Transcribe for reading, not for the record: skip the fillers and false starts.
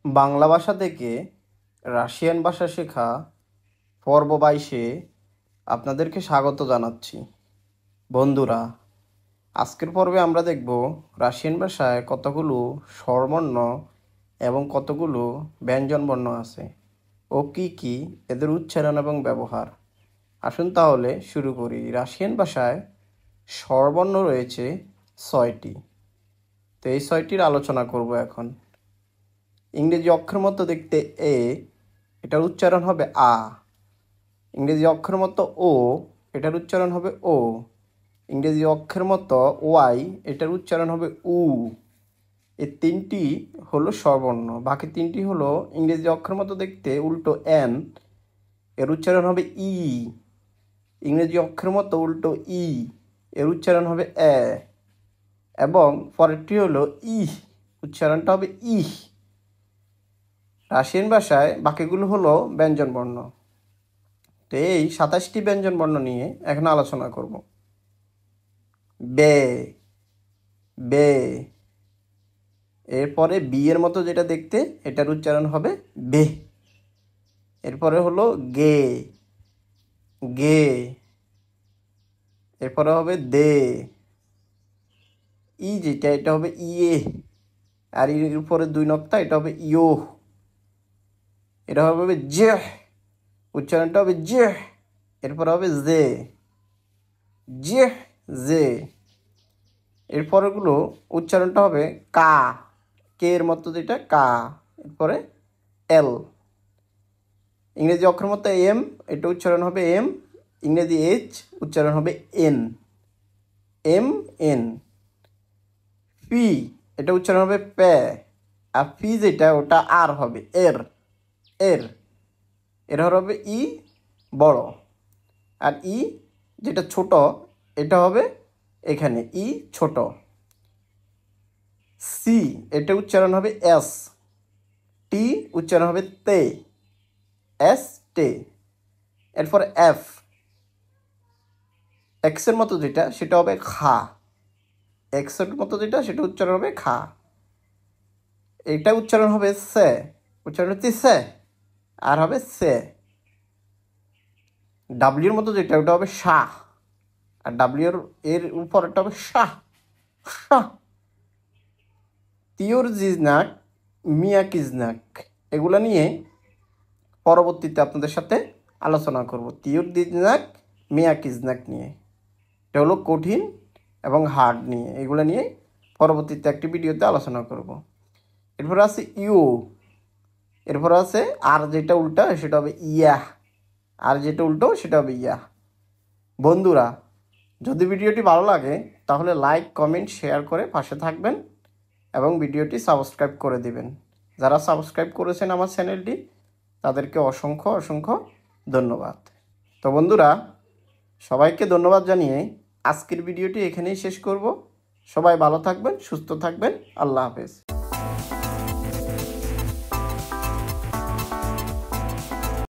বাংলা ভাষা থেকে রাশিয়ান ভাষা শেখা পর্ব 22-এ আপনাদেরকে স্বাগত জানাচ্ছি। বন্ধুরা, আজকের পর্বে আমরা দেখব রাশিয়ান ভাষায় কতগুলো স্বরবর্ণ এবং কতগুলো ব্যঞ্জনবর্ণ আছে ও কী কী এদের উচ্চারণ এবং ব্যবহার। আসুন তাহলে শুরু করি। রাশিয়ান ভাষায় স্বরবর্ণ রয়েছে 6টি। তো এই 6টির আলোচনা করব এখন। ইংরেজি অক্ষর মতো দেখতে এ, এটার উচ্চারণ হবে আ। ইংরেজি অক্ষর মতো ও, এটার উচ্চারণ হবে ও। ইংরেজি অক্ষর মতো ওয়াই, এটার উচ্চারণ হবে উ। এই তিনটি হলো স্বরবর্ণ। বাকি তিনটি হলো ইংরেজি অক্ষর মতো দেখতে উল্টো এন, এর উচ্চারণ হবে ই। ইংরেজি অক্ষর মতো উল্টো ই, এর উচ্চারণ হবে এ। এবং পরেরটি হলো ই, উচ্চারণটা হবে ইহ। রাশিয়ান ভাষায় বাকিগুলো হলো ব্যঞ্জনবর্ণ। তো এই 27টি ব্যঞ্জনবর্ণ নিয়ে এখন আলোচনা করব। বে, বে। এরপরে বি এর মতো যেটা দেখতে, এটার উচ্চারণ হবে বে। এরপরে হলো গে, গে। এরপরে হবে দে। ই যেটা, এটা হবে ইয়ে। আর এর উপরে 2 নক্তা, এটা হবে ইয়ো। এটা হবে জে, উচ্চারণটা হবে জে। এরপরে হবে জে, জে, জে। এরপরেগুলো উচ্চারণটা হবে কা, কে এর মতো যেটা কা। এরপরে এল। ইংরেজি অক্ষর মতো এম, এটা উচ্চারণ হবে এম। ইংরেজি এইচ, উচ্চারণ হবে এন, এম এন। পি, এটা উচ্চারণ হবে পে। আর পি যেটা, ওটা আর হবে এর, এর। এর হবে ই বড়। আর ই যেটা ছোট, এটা হবে এখানে ই ছোট। সি, এটা উচ্চারণ হবে এস। টি উচ্চারণ হবে তে, এস টে। এরপর এফ, এক্সের মতো যেটা, সেটা হবে খা। এক্সের মতো যেটা, সেটা উচ্চারণ হবে খা। এটা উচ্চারণ হবে সে, উচ্চারণ হচ্ছে সে, আর হবে সে। ডাব্লিউর মতো যেটা, ওটা হবে শাহ। আর ডাব্লিউর এর উপর একটা হবে শাহ, শাহ। তিওর জিজনাক, মিয়া কিজনাক, এগুলো নিয়ে পরবর্তীতে আপনাদের সাথে আলোচনা করব। তিওর জিজনাক, মিয়া কিজনাক নিয়ে, এটা হলো কঠিন এবং হার্ড নিয়ে, এগুলো নিয়ে পরবর্তীতে একটি ভিডিওতে আলোচনা করব। এরপর আছে ইউ। এরপর আছে আর যেটা উল্টা, সেটা হবে ইয়া। আর যেটা উল্টো, সেটা হবে ইয়া। বন্ধুরা, যদি ভিডিওটি ভালো লাগে তাহলে লাইক, কমেন্ট, শেয়ার করে পাশে থাকবেন এবং ভিডিওটি সাবস্ক্রাইব করে দিবেন। যারা সাবস্ক্রাইব করেছেন আমার চ্যানেলটি, তাদেরকে অসংখ্য অসংখ্য ধন্যবাদ। তো বন্ধুরা, সবাইকে ধন্যবাদ জানিয়ে আজকের ভিডিওটি এখানেই শেষ করব। সবাই ভালো থাকবেন, সুস্থ থাকবেন। আল্লাহ হাফেজ।